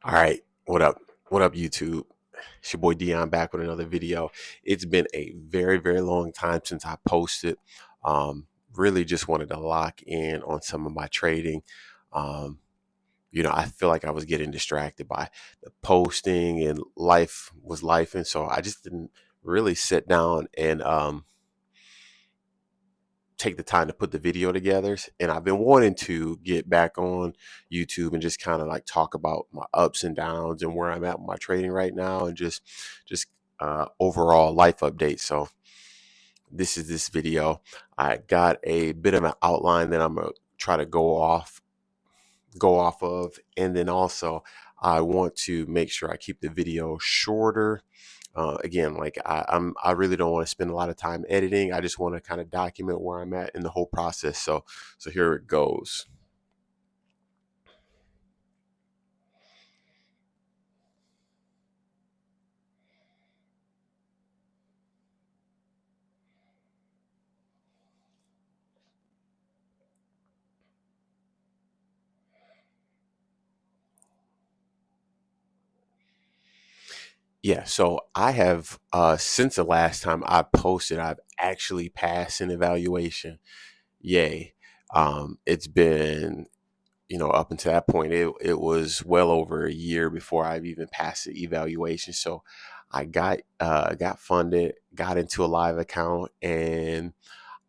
All right, what up? What up, YouTube? It's your boy Dion back with another video. It's been a very, very long time since I posted. Um, really just wanted to lock in on some of my trading. Um, I feel like I was getting distracted by the posting and life was life. And so I just didn't really sit down and take the time to put the video together. And I've been wanting to get back on YouTube and just kind of like talk about my ups and downs and where I'm at with my trading right now and just overall life update. So this is this video. I got a bit of an outline that I'm gonna try to go off of, and then also I want to make sure I keep the video shorter. Again, like I really don't want to spend a lot of time editing. I just want to kind of document where I'm at in the whole process. So here it goes. Yeah, so I have since the last time I posted, I've actually passed an evaluation. Yay. It's been, up until that point, it was well over a year before I've even passed the evaluation. So I got funded, got into a live account, and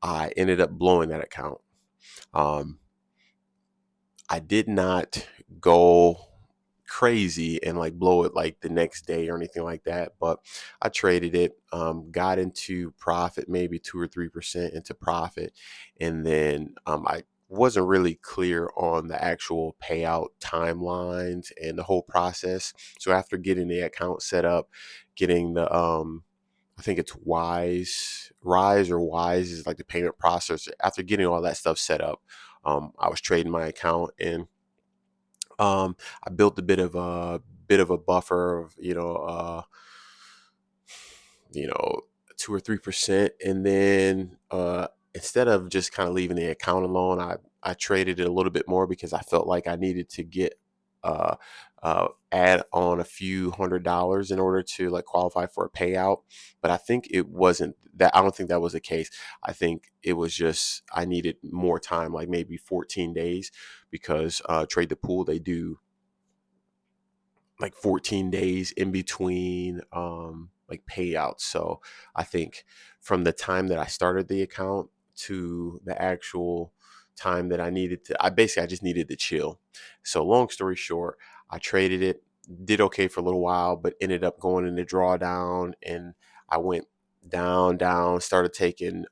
I ended up blowing that account. Um, I did not go crazy and like blow it like the next day or anything like that, but I traded it, got into profit, maybe 2 or 3% into profit, and then I wasn't really clear on the actual payout timelines and the whole process. So after getting the account set up, getting the I think it's Rise or Wise is like the payment processor. After getting all that stuff set up, I was trading my account, and I built a bit of a buffer of you know 2 or 3%, and then instead of just kind of leaving the account alone, I traded it a little bit more because I felt like I needed to get uh, add on a few $100s in order to like qualify for a payout. But I think it wasn't that. I don't think that was the case. I think it was just I needed more time, like maybe 14 days, because Trade the Pool, they do like 14 days in between like payouts. So I think from the time that I started the account to the actual time that I just needed to chill. So long story short, I traded it, did okay for a little while, but ended up going into drawdown, and I went down, started taking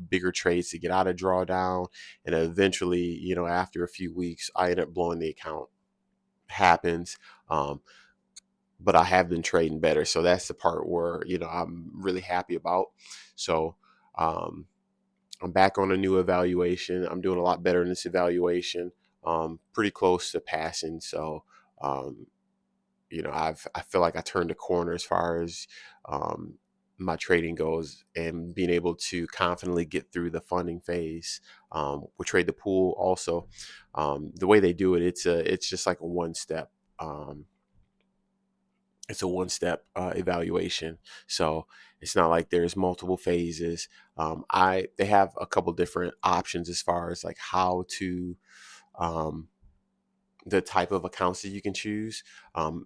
bigger trades to get out of drawdown, and eventually, after a few weeks, I ended up blowing the account. Happens. Um, but I have been trading better. So that's the part where, I'm really happy about. So um, I'm back on a new evaluation. I'm doing a lot better in this evaluation. Pretty close to passing. So, um, I feel like I turned a corner as far as um, my trading goes, and being able to confidently get through the funding phase. We Trade the Pool also. The way they do it, it's just like a one step. It's a one-step evaluation, so it's not like there's multiple phases. They have a couple different options as far as like how to um, the type of accounts that you can choose.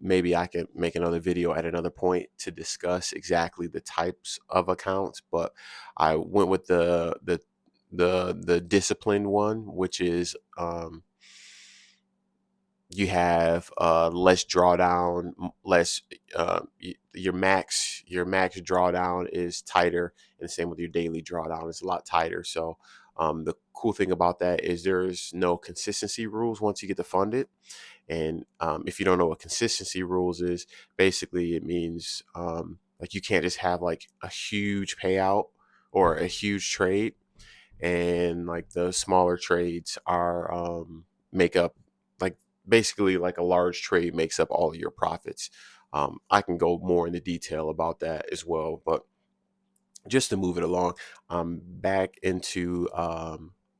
Maybe I can make another video at another point to discuss exactly the types of accounts, but I went with the disciplined one, which is you have less drawdown, less your max drawdown is tighter, and the same with your daily drawdown is a lot tighter. So the cool thing about that is there's no consistency rules once you get to fund it. And if you don't know what consistency rules is, basically it means like you can't just have like a huge payout or a huge trade, and like the smaller trades are make up, like, basically like a large trade makes up all of your profits. I can go more into detail about that as well, but just to move it along, I'm back into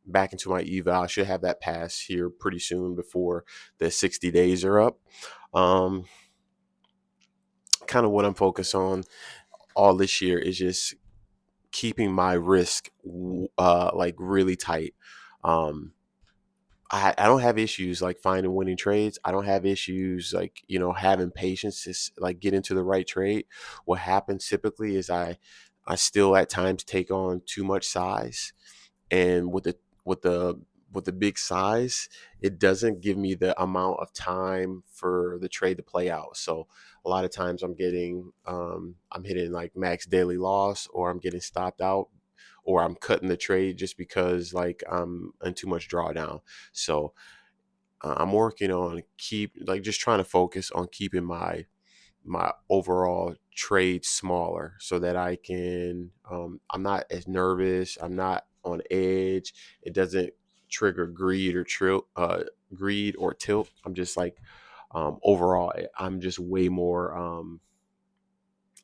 back into my eval. I should have that pass here pretty soon before the 60 days are up. Um, Kind of what I'm focused on all this year is just keeping my risk like really tight. Um, I don't have issues like finding winning trades. I don't have issues like, having patience to like get into the right trade. What happens typically is I still at times take on too much size, and with the with the big size, it doesn't give me the amount of time for the trade to play out. So a lot of times I'm hitting like max daily loss, or I'm getting stopped out, or I'm cutting the trade just because like I'm in too much drawdown. So I'm working on keep like just trying to focus on keeping my overall trade smaller so that I can I'm not as nervous, I'm not on edge. It doesn't trigger greed or tilt. I'm just like overall I'm just way more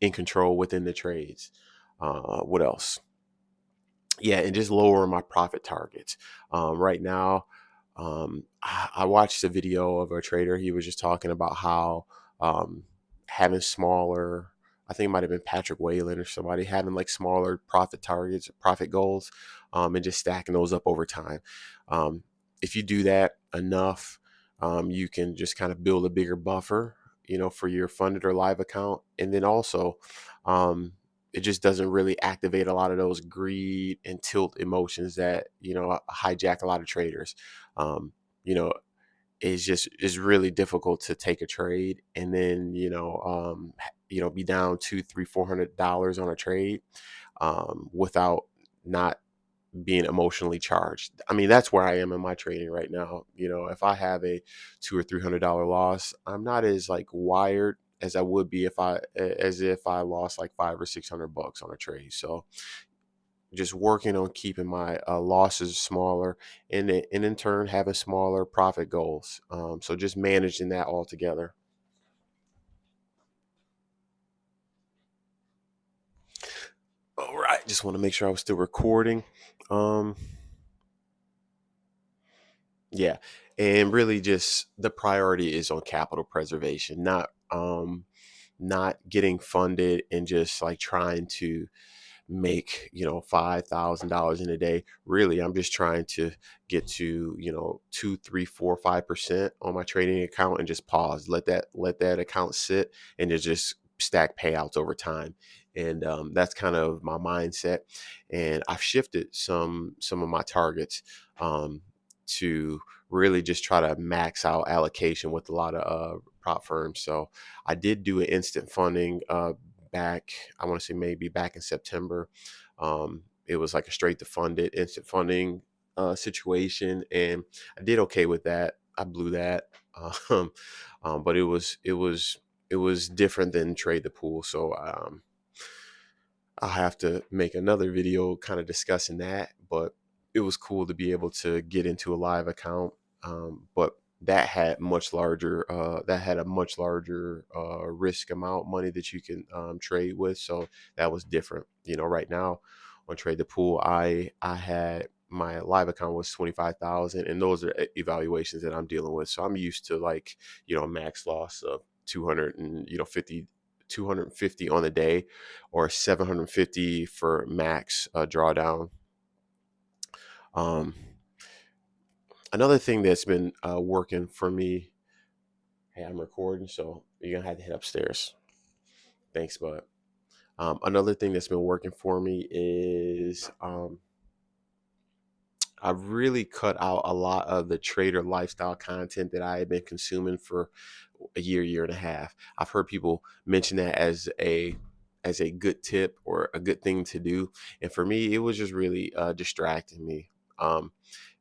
in control within the trades. What else? Yeah, and just lowering my profit targets. Right now, I watched a video of a trader. He was just talking about how um, having smaller, I think it might have been Patrick Whalen or somebody, having like smaller profit targets, profit goals, and just stacking those up over time. Um, if you do that enough, you can just kind of build a bigger buffer, for your funded or live account. And then also, um, it just doesn't really activate a lot of those greed and tilt emotions that hijack a lot of traders. um, you know it's really difficult to take a trade and then be down two three $400 on a trade without not being emotionally charged. I mean, that's where I am in my trading right now. If I have a $200 or $300 loss, I'm not as like wired as I would be if I lost like 500 or 600 bucks on a trade. So just working on keeping my losses smaller, and in turn having smaller profit goals. So just managing that all together. All right, just want to make sure I was still recording. Um, Yeah. And really just the priority is on capital preservation, not getting funded and just like trying to make $5,000 in a day. Really, I'm just trying to get to 2 3 4 5% on my trading account and just pause, let that account sit, and just stack payouts over time. And that's kind of my mindset. And I've shifted some of my targets to really just try to max out allocation with a lot of prop firms. So I did do an instant funding back, I want to say maybe back in September. It was like a straight to funded instant funding situation, and I did okay with that. I blew that, um, but it was different than trade the pool. So I'll have to make another video kind of discussing that. But it was cool to be able to get into a live account. But that had a much larger risk amount money that you can trade with. So that was different. Right now on Trade the Pool, I had my live account was 25,000, and those are evaluations that I'm dealing with. So I'm used to like max loss of 250 on the day, or 750 for max drawdown. Um, Another thing that's been working for me. Hey, I'm recording, so you're gonna have to head upstairs. Thanks, bud. Another thing that's been working for me is I've really cut out a lot of the trader lifestyle content that I had been consuming for a year and a half. I've heard people mention that as a good tip or a good thing to do, and for me, it was just really distracting me.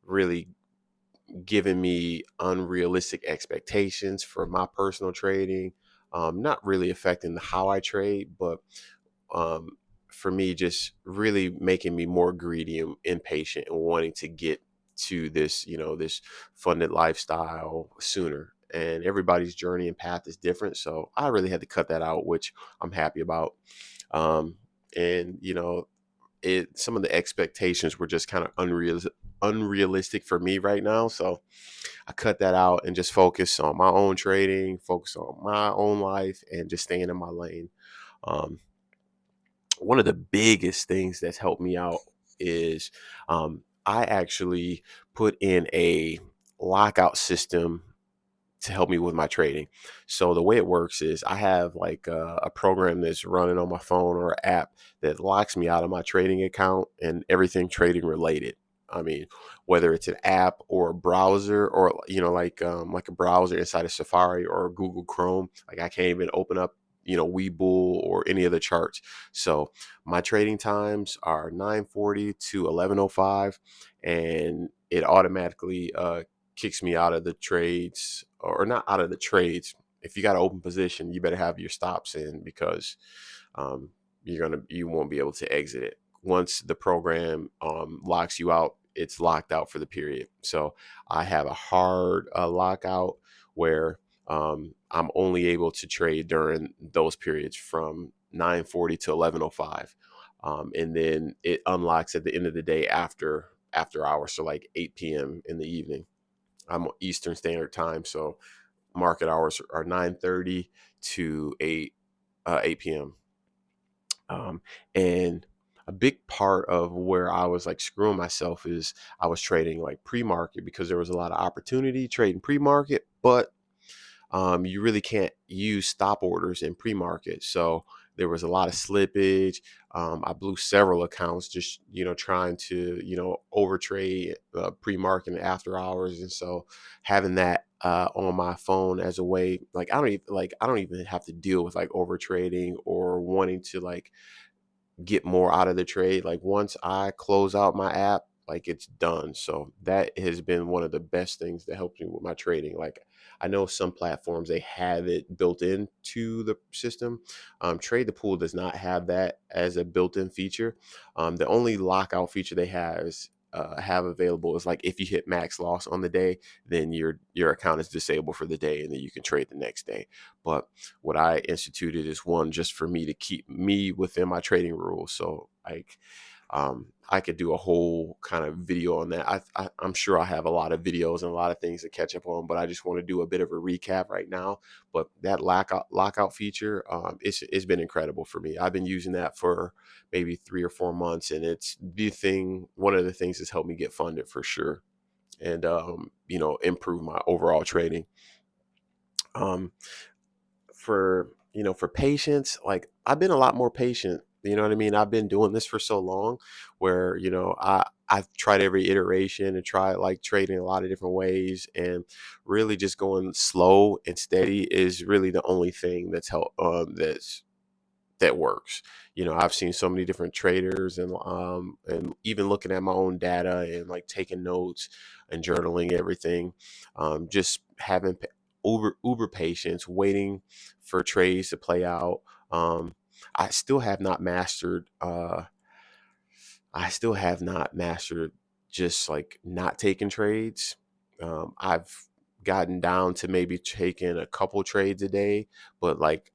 Really giving me unrealistic expectations for my personal trading. Not really affecting how I trade, but um, for me, just really making me more greedy and impatient and wanting to get to this funded lifestyle sooner. And everybody's journey and path is different. So I really had to cut that out, which I'm happy about. And some of the expectations were just kind of unrealistic for me right now. So I cut that out and just focus on my own trading, focus on my own life, and just staying in my lane. Um, One of the biggest things that's helped me out is I actually put in a lockout system to help me with my trading. So the way it works is I have like a program that's running on my phone or an app that locks me out of my trading account and everything trading related. I mean, whether it's an app or a browser or like a browser inside of Safari or Google Chrome, like I can't even open up Webull or any of the charts. So my trading times are 9:40 to 11:05, and it automatically kicks me out of the trades, or not out of the trades. If you got an open position, you better have your stops in, because um, you won't be able to exit it once the program locks you out. It's locked out for the period. So I have a hard lockout where I'm only able to trade during those periods from 9:40 to 11:05, and then it unlocks at the end of the day after hours, so like 8 p.m. in the evening. I'm Eastern Standard Time, so market hours are 9:30 to 8 p.m. And a big part of where I was like screwing myself is I was trading like pre-market, because there was a lot of opportunity trading pre-market, but you really can't use stop orders in pre-market. So there was a lot of slippage. I blew several accounts just, trying to, overtrade pre-market and after hours. And so having that on my phone as a way, like I don't even have to deal with like overtrading or wanting to like get more out of the trade. Like once I close out my app, like it's done. So that has been one of the best things that helps me with my trading. Like I know some platforms, they have it built into the system. Trade the Pool does not have that as a built-in feature. The only lockout feature they have available is like if you hit max loss on the day, then your account is disabled for the day, and then you can trade the next day. But what I instituted is one just for me to keep me within my trading rules. So like I could do a whole kind of video on that. I'm sure I have a lot of videos and a lot of things to catch up on, but I just want to do a bit of a recap right now. But that lockout feature, it's been incredible for me. I've been using that for maybe 3 or 4 months, and it's one of the things that's helped me get funded for sure, and improve my overall trading. Um, for patience, like I've been a lot more patient. You know what I mean? I've been doing this for so long, where I've tried every iteration and tried like trading a lot of different ways, and really just going slow and steady is really the only thing that works. I've seen so many different traders, and even looking at my own data and like taking notes and journaling everything, just having uber patience, waiting for trades to play out. Um, I still have not mastered. I still have not mastered just like not taking trades. I've gotten down to maybe taking a couple trades a day, but like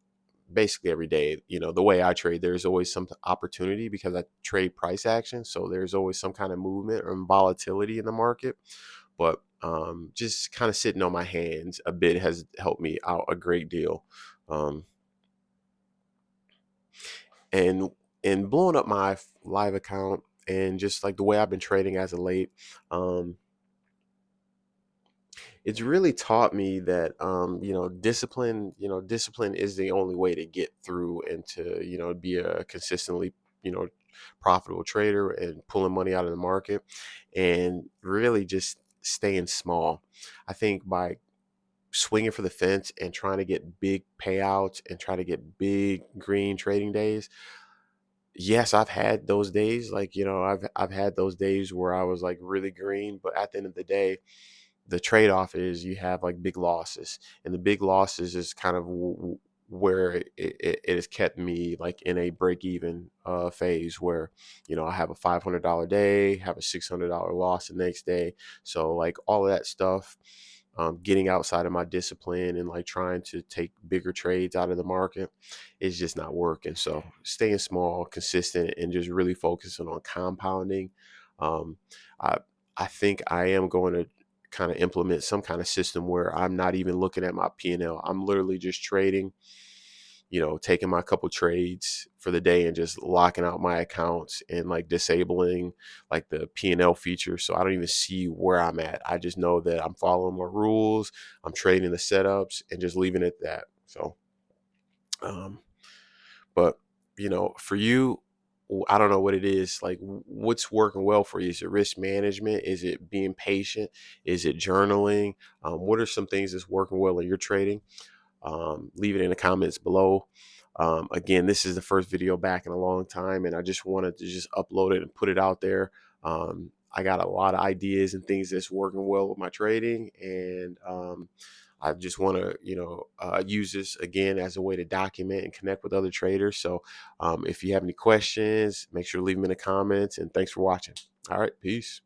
basically every day, the way I trade, there's always some opportunity because I trade price action. So there's always some kind of movement or volatility in the market. But just kind of sitting on my hands a bit has helped me out a great deal. Um, and blowing up my live account, and just like the way I've been trading as of late, um, it's really taught me that discipline is the only way to get through and to be a consistently you know profitable trader and pulling money out of the market, and really just staying small. I think by swinging for the fence and trying to get big payouts and try to get big green trading days. Yes, I've had those days. Like, I've had those days where I was like really green, but at the end of the day, the trade-off is you have like big losses, and the big losses is kind of where it has kept me like in a break-even phase, where I have a $500 day, have a $600 loss the next day. So like all of that stuff, getting outside of my discipline and like trying to take bigger trades out of the market is just not working. So staying small, consistent, and just really focusing on compounding. um, I I think I am going to kind of implement some kind of system where I'm not even looking at my P&L. I'm literally just trading, taking my couple trades for the day and just locking out my accounts and like disabling like the P&L feature. So I don't even see where I'm at. I just know that I'm following my rules. I'm trading the setups and just leaving it at that. So, um, but for you, I don't know what it is. Like, what's working well for you? Is it risk management? Is it being patient? Is it journaling? What are some things that's working well in your trading? Leave it in the comments below. Again, this is the first video back in a long time, and I just wanted to just upload it and put it out there. I got a lot of ideas and things that's working well with my trading, and I just want to, use this again as a way to document and connect with other traders. So if you have any questions, make sure to leave them in the comments, and thanks for watching. All right, peace.